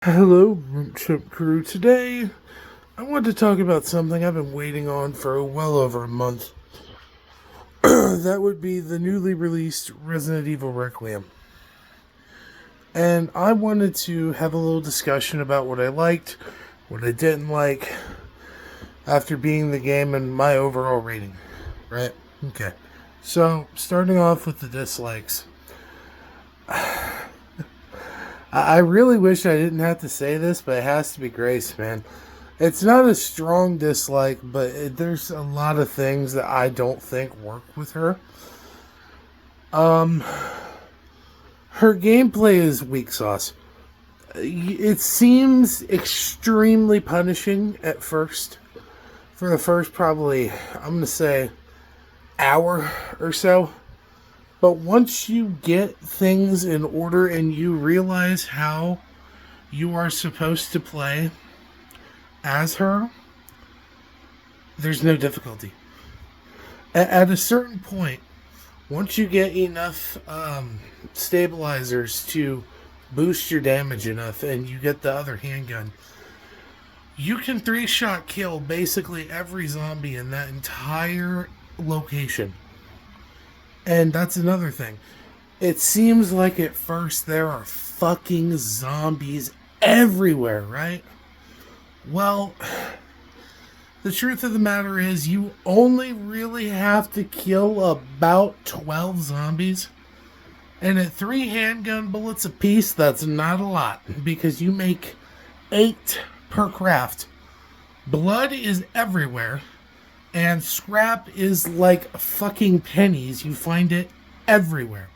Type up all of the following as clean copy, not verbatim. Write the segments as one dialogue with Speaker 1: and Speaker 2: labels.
Speaker 1: Hello, Grump crew. Today, I want to talk about something I've been waiting on for well over a month. That would be the newly released Resident Evil Requiem. And I wanted to have a little discussion about what I liked, what I didn't like, after beating the game and my overall rating. Right? Okay. So, starting off with the dislikes. I really wish I didn't have to say this, but it has to be Grace, man. It's not a strong dislike, but there's a lot of things that I don't think work with her. Um, her gameplay is weak sauce. It seems extremely punishing at first. For the first probably, I'm going to say, hour or so. But once you get things in order and you realize how you are supposed to play as her, there's no difficulty. At a certain point, once you get enough stabilizers to boost your damage enough and you get the other handgun, you can 3-shot kill basically every zombie in that entire location. And that's another thing. It seems like at first there are fucking zombies everywhere, right? Well, the truth of the matter is you only really have to kill about 12 zombies. And at 3 handgun bullets apiece, that's not a lot. Because you make 8 per craft. Blood is everywhere. And scrap is like fucking pennies. You find it everywhere.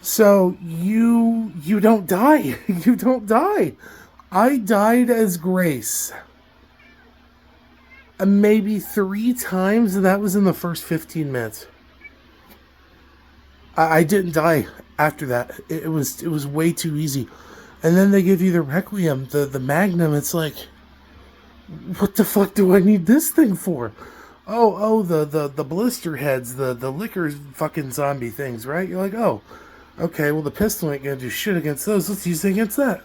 Speaker 1: So you don't die. You don't die. I died as Grace. Maybe 3 times, and that was in the first 15 minutes. I didn't die after that. It was way too easy. And then they give you the Requiem, the Magnum. It's like, what the fuck do I need this thing for? Oh, the blister heads, the liquor fucking zombie things, right? You're like, oh, okay, well the pistol ain't gonna do shit against those. Let's use it against that.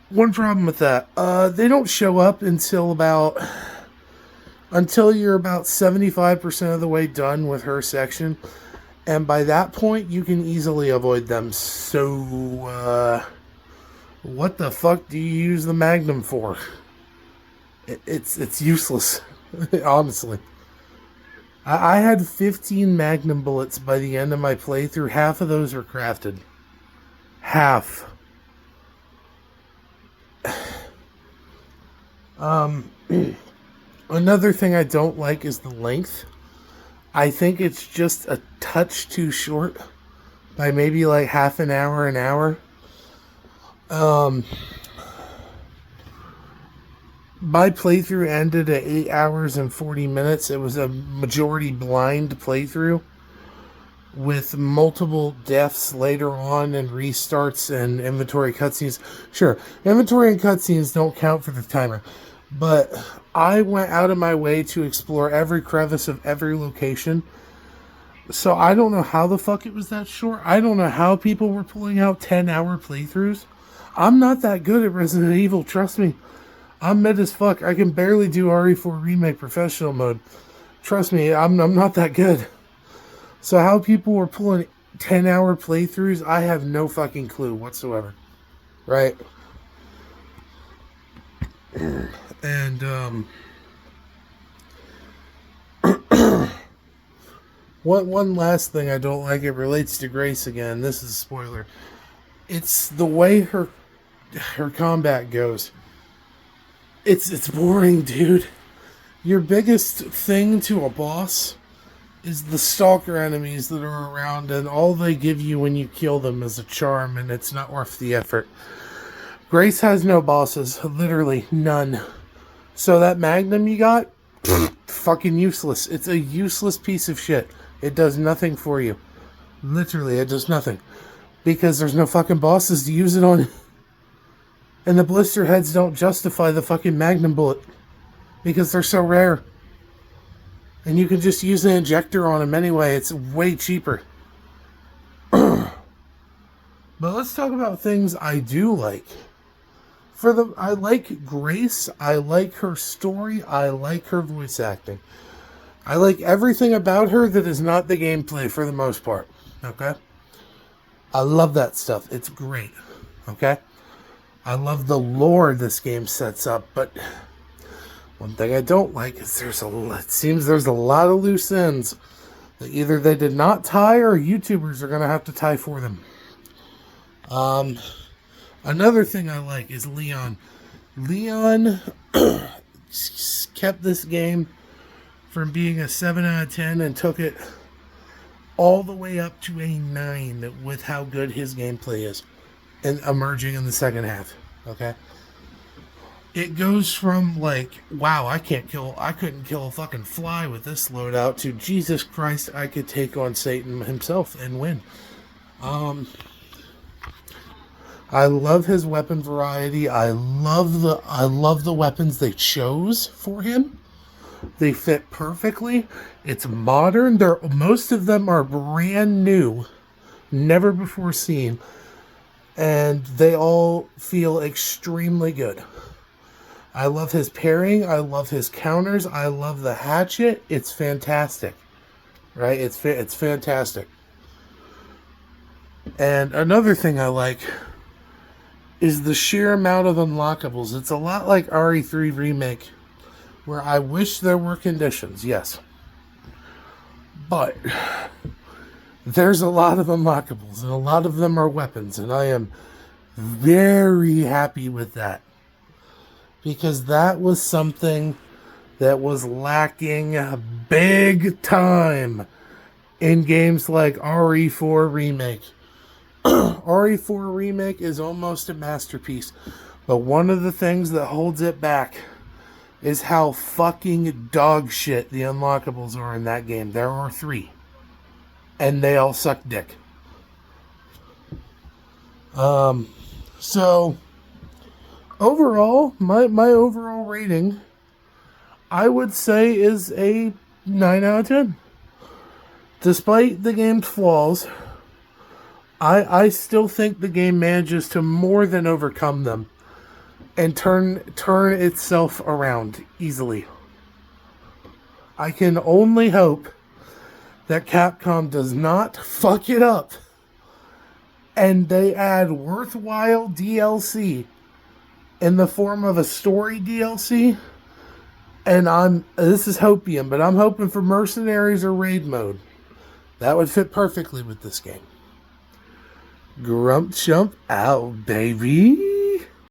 Speaker 1: One problem with that, they don't show up until you're about 75% of the way done with her section. And by that point, you can easily avoid them. So, what the fuck do you use the Magnum for? It's useless, honestly. I had 15 Magnum bullets by the end of my playthrough. Half of those were crafted. Half. Another thing I don't like is the length. I think it's just a touch too short by maybe like half an hour. My playthrough ended at 8 hours and 40 minutes. It was a majority blind playthrough with multiple deaths later on and restarts and inventory cutscenes. Sure, inventory and cutscenes don't count for the timer, but I went out of my way to explore every crevice of every location. So I don't know how the fuck it was that short. I don't know how people were pulling out 10-hour playthroughs. I'm not that good at Resident Evil, trust me. I'm mid as fuck. I can barely do RE4 Remake Professional Mode. Trust me, I'm not that good. So how people were pulling 10-hour playthroughs, I have no fucking clue whatsoever. Right? And, one last thing I don't like, it relates to Grace again. This is a spoiler. It's the way her combat goes. It's boring, dude. Your biggest thing to a boss is the stalker enemies that are around, and all they give you when you kill them is a charm, and it's not worth the effort. Grace has no bosses, literally none. So that Magnum you got, fucking useless. It's a useless piece of shit. It does nothing for you. Literally, it does nothing. Because there's no fucking bosses to use it on. And the blister heads don't justify the fucking Magnum bullet. Because they're so rare. And you can just use the injector on them anyway. It's way cheaper. But let's talk about things I do like. I like Grace. I like her story. I like her voice acting. I like everything about her that is not the gameplay for the most part. Okay? I love that stuff. It's great. Okay? I love the lore this game sets up, but one thing I don't like is it seems there's a lot of loose ends that either they did not tie or YouTubers are going to have to tie for them. Another thing I like is Leon. Leon kept this game from being a 7 out of 10 and took it all the way up to a 9 with how good his gameplay is and emerging in the second half. Okay? It goes from like, wow, I couldn't kill a fucking fly with this loadout to Jesus Christ, I could take on Satan himself and win. I love his weapon variety. I love the weapons they chose for him. They fit perfectly. It's modern. Most of them are brand new, never before seen, and they all feel extremely good. I love his pairing. I love his counters. I love the hatchet. It's fantastic, right? It's fantastic. And another thing I like is the sheer amount of unlockables. It's a lot like RE3 Remake, where I wish there were conditions, yes. But there's a lot of unlockables, and a lot of them are weapons, and I am very happy with that. Because that was something that was lacking big time in games like RE4 Remake. RE4 Remake is almost a masterpiece, but one of the things that holds it back is how fucking dog shit the unlockables are in that game. There are 3, and they all suck dick. So overall, my overall rating, I would say, is a 9 out of 10. Despite the game's flaws, I still think the game manages to more than overcome them and turn itself around easily. I can only hope that Capcom does not fuck it up and they add worthwhile DLC in the form of a story DLC. And this is hopium, but I'm hoping for Mercenaries or Raid Mode. That would fit perfectly with this game. Grump Jump out, baby.